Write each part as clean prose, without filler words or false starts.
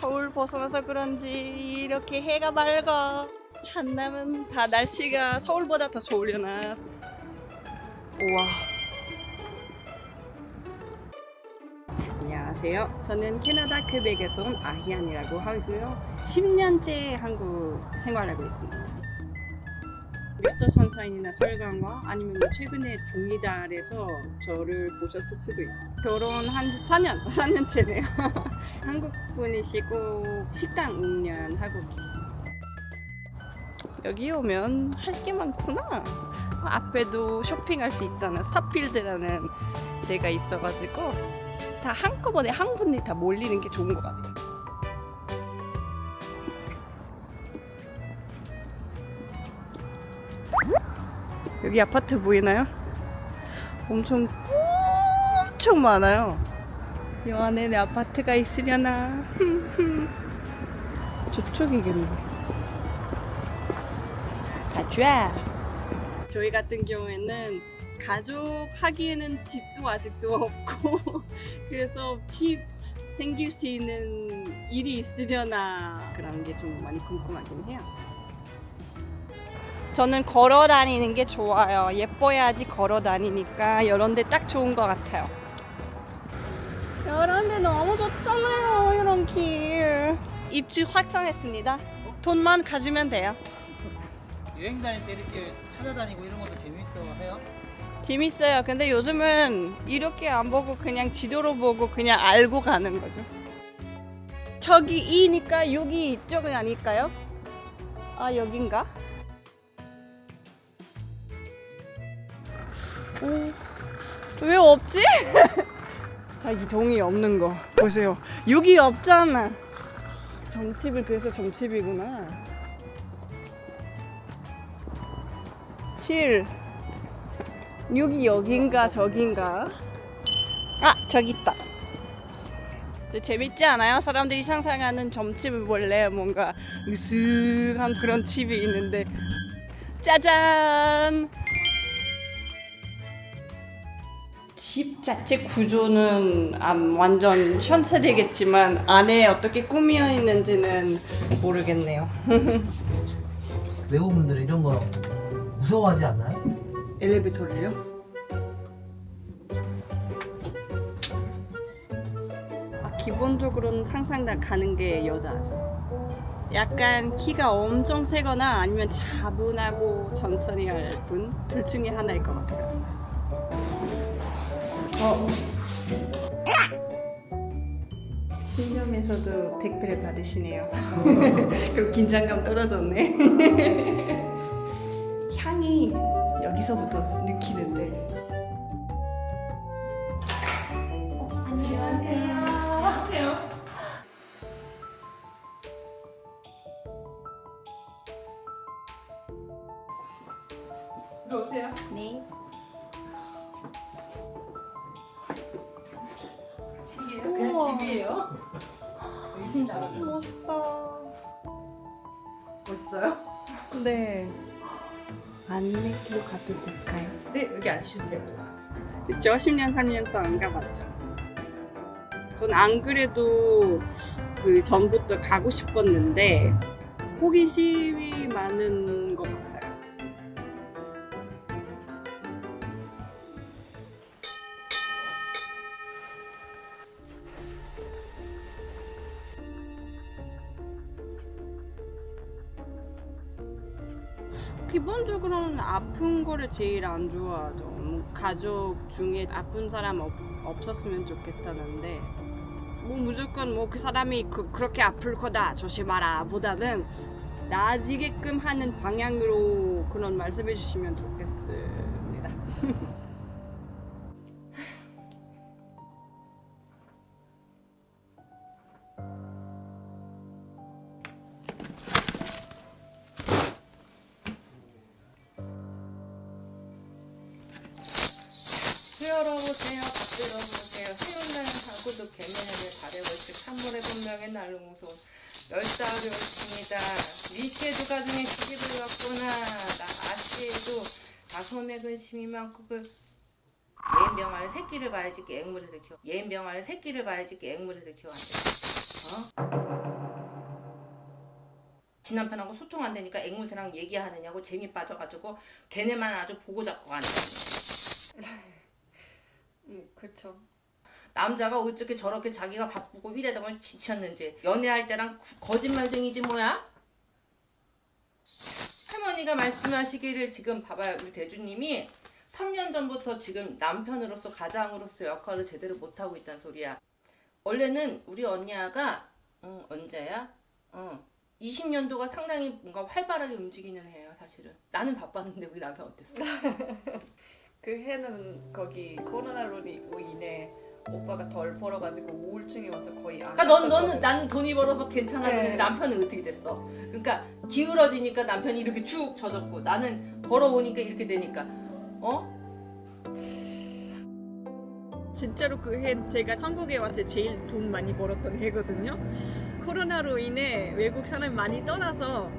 서울 벗어나서 그런지 이렇게 해가 맑아. 한남은 다 날씨가 서울보다 더 좋으려나. 우와. 안녕하세요. 저는 캐나다 퀘벡에서 온 아희안이라고 하고요. 10년째 한국 생활하고 있습니다. 미스터 선샤인이나 설강과 아니면 최근에 종이달에서 저를 보셨을 수도 있어요. 결혼 한 4년째네요. 한국 분이시고 식당 운영하고 계십니다. 여기 오면 할 게 많구나. 앞에도 쇼핑할 수 있잖아. 스타필드라는 데가 있어가지고 다 한꺼번에 한 군데 다 몰리는 게 좋은 것 같아. 여기 아파트 보이나요? 엄청 많아요. 이 안에 내 아파트가 있으려나? 저쪽이겠네. 가자. 저희 같은 경우에는 가족 하기에는 집도 아직도 없고 그래서 집 생길 수 있는 일이 있으려나 그런 게 좀 많이 궁금하긴 해요. 저는 걸어 다니는 게 좋아요. 예뻐야지 걸어 다니니까 이런 데 딱 좋은 것 같아요. 이런 데 너무 좋잖아요. 이런 길. 입주 확정했습니다. 돈만 가지면 돼요. 여행 다닐 때 이렇게 찾아다니고 이런 것도 재밌어 해요? 재밌어요. 근데 요즘은 이렇게 안 보고 그냥 지도로 보고 그냥 알고 가는 거죠. 저기 E니까 여기 이쪽은 아닐까요? 아, 여긴가? 오, 왜 없지? 자, 이 동이 없는 거 보세요. 여기 없잖아. 점집을 그래서 점집이구나. 7 여긴가 저긴가? 아, 저기 있다. 근데 재밌지 않아요? 사람들이 상상하는 점집은 원래 뭔가 으슥한 그런 집이 있는데 짜잔! 집 자체 구조는 완전 현세되겠지만 안에 어떻게 꾸며 있는지는 모르겠네요. 외국분들은 이런 거 무서워하지 않나요? 엘리베이터를요? 기본적으로는 상상 다 가는 게 여자죠. 약간 키가 엄청 세거나 아니면 차분하고 천천히 할 분 둘 중에 하나일 것 같아요. 신점에서도 택배를 받으시네요. 그럼 긴장감 떨어졌네. 향이 여기서부터 느끼는데. 안녕하세요. 들어오세요. 네. 그냥 집이에요? 진짜 멋있다. 멋있어요? 네. 안내기로 가도 될까요? 네, 여기 앉으시면 돼요. 그쵸? 10년 살면서 안 가봤죠. 전 안 그래도 그 전부터 가고 싶었는데 호기심이 많은 것 같아요. 기본적으로는 아픈 거를 제일 안 좋아하죠. 가족 중에 아픈 사람 없었으면 좋겠다는데 뭐 무조건 뭐 그 사람이 그렇게 아플 거다 조심하라 보다는 나아지게끔 하는 방향으로 그런 말씀해 주시면 좋겠습니다. 세열어보세요. 밥들어보세요. 세운다는 사고도 개면에를 바래벌칙 3분의 분명의 날롱송 열사하려 있습니다. 리시에도 가정에 시집을 왔구나. 나 아시에도 다손의 근심이 많고 그 예인병아를 새끼를 봐야지 앵무새를 키워. 예인병아를 새끼를 봐야지 앵무새를 키워. 어? 지 남편하고 소통 안 되니까 앵무새랑 얘기하느냐고 재미 빠져가지고 걔네만 아주 보고 잡고 가는 거야. 그렇죠. 남자가 어떻게 저렇게 자기가 바쁘고 이래다가 지쳤는지 연애할 때랑 거짓말쟁이지 뭐야? 할머니가 말씀하시기를 지금 봐봐요. 우리 대주님이 3년 전부터 지금 남편으로서 가장으로서 역할을 제대로 못하고 있다는 소리야. 원래는 우리 언니가 언제야? 20년도가 상당히 뭔가 활발하게 움직이는 해예요 사실은. 나는 바빴는데 우리 남편 어땠어? 그 해는 거기 코로나로 인해 오빠가 덜 벌어가지고 우울증이 와서 거의 안 그러니까 너는 갔었거든. 나는 돈이 벌어서 괜찮았는데 네. 남편은 어떻게 됐어? 그러니까 기울어지니까 남편이 이렇게 쭉 젖었고 나는 벌어오니까 이렇게 되니까 진짜로 그 해 제가 한국에 와서 제일 돈 많이 벌었던 해거든요. 코로나로 인해 외국 사람이 많이 떠나서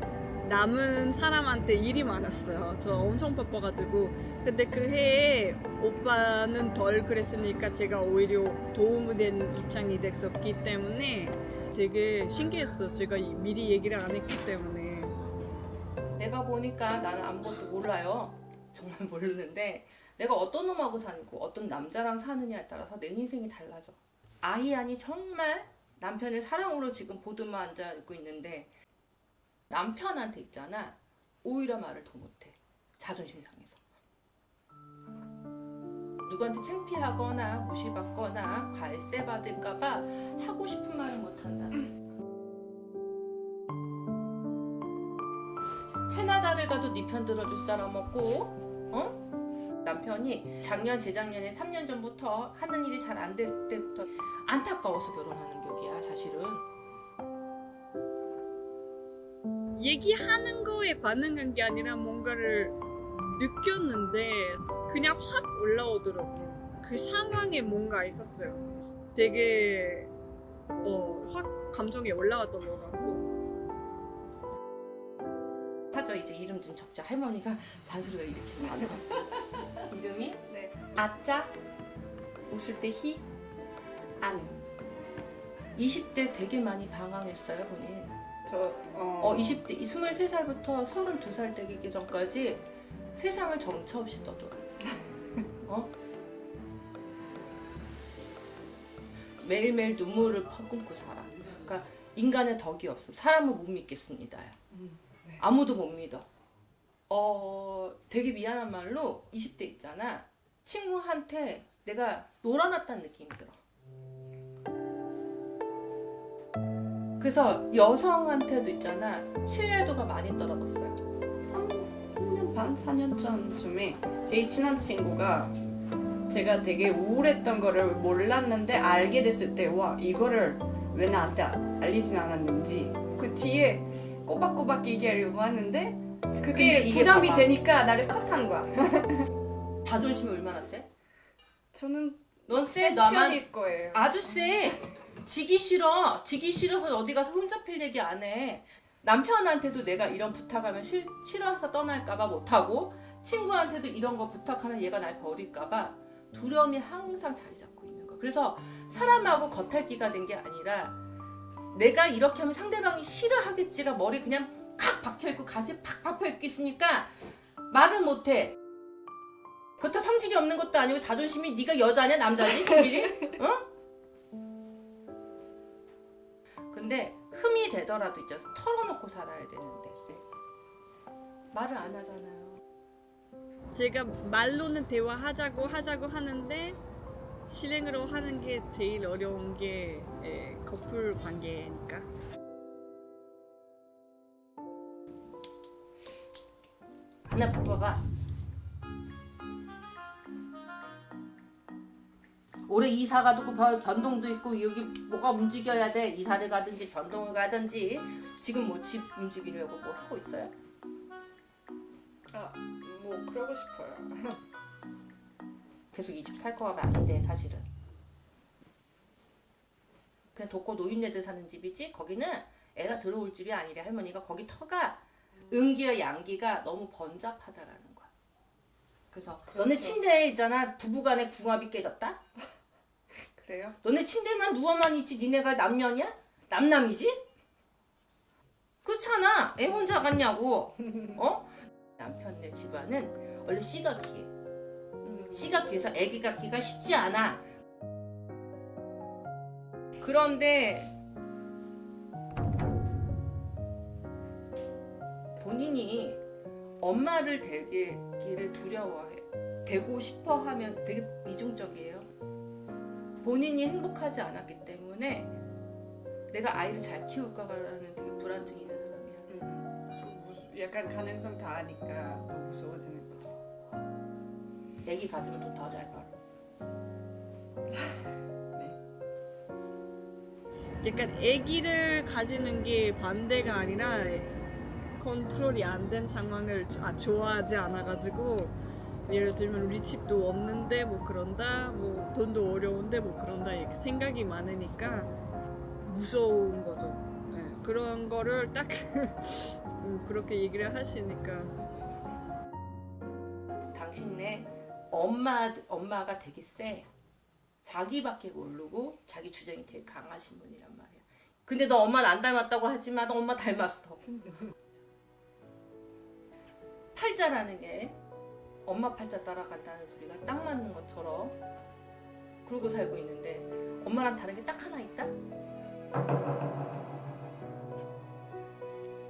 남은 사람한테 일이 많았어요. 저 엄청 바빠가지고. 근데 그 해에 오빠는 덜 그랬으니까 제가 오히려 도움이 된 입장이 됐었기 때문에 되게 신기했어. 제가 미리 얘기를 안 했기 때문에. 내가 보니까 나는 아무것도 몰라요. 정말 모르는데 내가 어떤 놈하고 사고 어떤 남자랑 사느냐에 따라서 내 인생이 달라져. 아희안이 정말 남편을 사랑으로 지금 보드만 앉아 있고 있는데 남편한테 있잖아. 오히려 말을 더 못해. 자존심 상해서. 누구한테 창피하거나 무시받거나 갈세 받을까봐 하고 싶은 말을 못한다. 캐나다를 가도 네 편 들어줄 사람 없고, 남편이 작년 재작년에 3년 전부터 하는 일이 잘 안 될 때부터 안타까워서 결혼하는 격이야 사실은. 얘기하는 거에 반응한 게 아니라 뭔가를 느꼈는데 그냥 확 올라오더라고요. 그 상황에 뭔가 있었어요. 되게 확 감정이 올라왔던 것 같고. 하죠. 이제 이름 좀 적자. 할머니가 잔소리가 이렇게 많아. 이름이 네. 아짜, 웃을 때 희, 안. 20대 되게 많이 방황했어요 본인. 20대 23살부터 32살 되기 전까지 세상을 정처 없이 떠돌아. 매일매일 눈물을 퍼붓고 살아. 그러니까 인간의 덕이 없어. 사람을 못 믿겠습니다. 아무도 못 믿어. 되게 미안한 말로 20대 있잖아. 친구한테 내가 놀아놨다는 느낌이 들어. 그래서 여성한테도 있잖아. 신뢰도가 많이 떨어졌어요. 3년 반, 4년 전쯤에 제일 친한 친구가 제가 되게 우울했던 거를 몰랐는데 알게 됐을 때 와 이거를 왜 나한테 알리진 않았는지 그 뒤에 꼬박꼬박 얘기하려고 하는데 근데 그게 이게 부담이 봐봐. 되니까 나를 컷한 거야. 자존심이 얼마나 세? 저는 넌 세? 나만 편일 거예요. 아주 세. 지기 싫어. 지기 싫어서 어디 가서 혼잡힐 얘기 안 해. 남편한테도 내가 이런 부탁하면 싫어서 떠날까봐 못하고 친구한테도 이런 거 부탁하면 얘가 날 버릴까봐 두려움이 항상 자리 잡고 있는 거야. 그래서 사람하고 겉핥기가 된 게 아니라 내가 이렇게 하면 상대방이 싫어하겠지가 머리 그냥 칵 박혀있고 가슴에 팍 박혀있고 있으니까 말을 못해. 그렇다고 성질이 없는 것도 아니고 자존심이 네가 여자냐 남자지 성질이? 어? 근데 흠이 되더라도 이제 털어놓고 살아야 되는데 말을 안 하잖아요. 제가 말로는 대화하자고 하는데 실행으로 하는 게 제일 어려운 게 커플 관계니까. 하나 뽑아봐. 올해 이사 가도 변동도 있고 여기 뭐가 움직여야 돼. 이사를 가든지 변동을 가든지. 지금 뭐 집 움직이려고 뭐 하고 있어요? 뭐 그러고 싶어요. 계속 이 집 살 거가 아닌데 사실은. 그냥 독거 노인네들 사는 집이지 거기는 애가 들어올 집이 아니래. 할머니가 거기 터가 음기와 양기가 너무 번잡하다라는 거야. 그래서 너네 침대에 있잖아 부부간의 궁합이 깨졌다? 그래요? 너네 침대만 누워만 있지 니네가 남녀냐? 남남이지? 그렇잖아. 애 혼자 갔냐고. 어? 남편네 집안은 원래 씨가 귀해. 씨가 귀해서 애기 갖기가 쉽지 않아. 그런데 본인이 엄마를 되기를 두려워해. 되고 싶어 하면 되게 이중적이에요. 본인이 행복하지 않았기 때문에 내가 아이를 잘 키울까라는 되게 불안증이 있는 사람이야. 약간 가능성 다 아니까 더 무서워지는 거죠. 애기 가지면 돈 더 잘 벌어. 약간 아기를 가지는 게 반대가 아니라 컨트롤이 안 된 상황을 좋아하지 않아가지고 예를 들면 우리 집도 없는데 뭐 그런다, 뭐 돈도 어려운데 뭐 그런다 이렇게 생각이 많으니까 무서운 거죠. 네, 그런 거를 딱 그렇게 얘기를 하시니까 당신네 엄마가 되게 세. 자기밖에 모르고 자기 주장이 되게 강하신 분이란 말이야. 근데 너 엄마는 안 닮았다고 하지만 너 엄마 닮았어. 팔자라는 게 엄마 팔자 따라간다는 소리가 딱 맞는 것처럼 그러고 살고 있는데 엄마랑 다른 게 딱 하나 있다?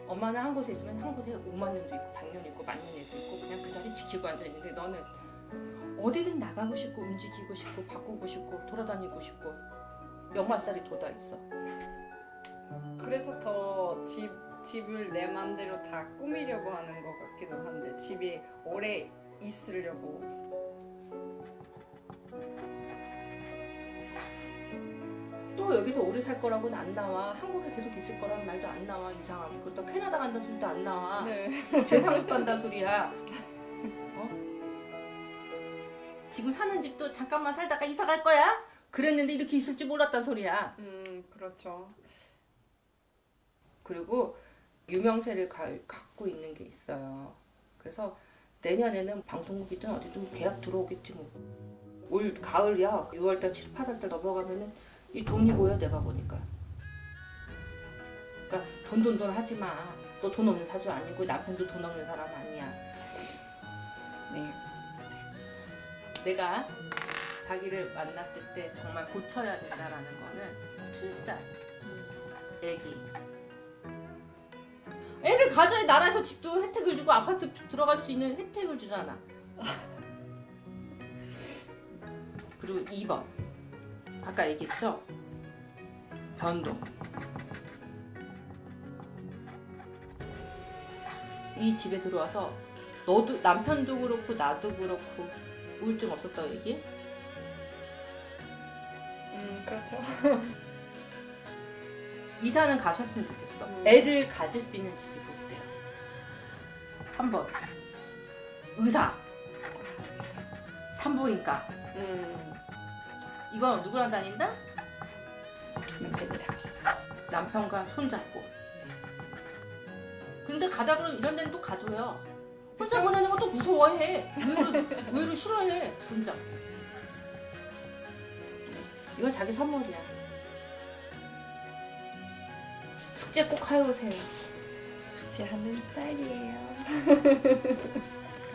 엄마는 한 곳에 있으면 한 곳에 5만 년도 있고 100년 있고 10,000년도 있고 그냥 그 자리 지키고 앉아있는데 너는 어디든 나가고 싶고 움직이고 싶고 바꾸고 싶고 돌아다니고 싶고 역마살이 돋아있어. 그래서 더 집을 내 맘대로 다 꾸미려고 하는 것 같기도 한데 집에 오래 있으려고. 또 여기서 오래 살 거라고는 안 나와. 한국에 계속 있을 거라는 말도 안 나와. 이상하게. 그렇다고 캐나다 간다는 소리도 안 나와. 네. 재상국 간다는 소리야. 어? 지금 사는 집도 잠깐만 살다가 이사 갈 거야? 그랬는데 이렇게 있을 줄 몰랐단 소리야. 그렇죠. 그리고 유명세를 갖고 있는 게 있어요. 그래서 내년에는 방송국이든 어디든 계약 들어오겠지 뭐. 올 가을이야. 6월달, 7, 8월달 넘어가면은 이 돈이 보여 내가 보니까. 그러니까 돈 하지 마. 너 돈 없는 사주 아니고 남편도 돈 없는 사람 아니야. 네. 내가 자기를 만났을 때 정말 고쳐야 된다라는 거는 출산, 애기. 애를 가져야 나라에서 집도 혜택을 주고 아파트 들어갈 수 있는 혜택을 주잖아. 그리고 2번. 아까 얘기했죠? 변동. 이 집에 들어와서 너도 남편도 그렇고 나도 그렇고 우울증 없었다고 얘기해? 그렇죠. 이사는 가셨으면 좋겠어. 애를 가질 수 있는 집이 못 돼요. 3번. 의사. 산부인과. 이건 누구랑 다닌다? 남편이랑. 남편과 손잡고. 근데 가자 그러면 이런 데는 또 가줘요. 혼자 보내는 것도 무서워해. 의외로 싫어해. 혼자. 이건 자기 선물이야. 숙제 꼭 해오세요. 숙제하는 스타일이에요.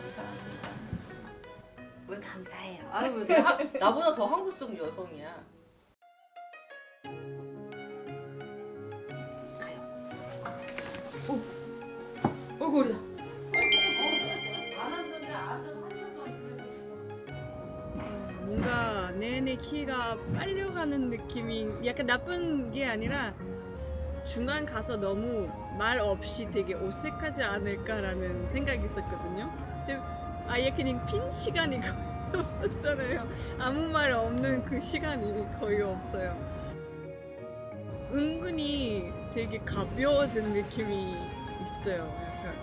감사합니다. 왜 감사해요? 아유, 나보다 더 한국적 여성이야. 가요. 어이구, 우리다. 안 한다는데 아들 한참 동안 뭔가 내내 키가 빨려가는 느낌이 약간 나쁜 게 아니라 중간 가서 너무 말 없이 되게 어색하지 않을까라는 생각이 있었거든요. 근데 아예 그냥 핀 시간이 거의 없었잖아요. 아무 말 없는 그 시간이 거의 없어요. 은근히 되게 가벼워진 느낌이 있어요. 약간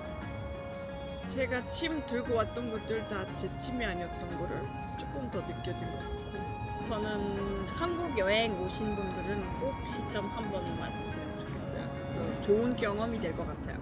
제가 침 들고 왔던 것들 다 제 침이 아니었던 거를 조금 더 느껴진 것 같고, 저는 한국 여행 오신 분들은 꼭 시점 한 번은 마셨으면 좋겠어요. 좋은 경험이 될 것 같아요.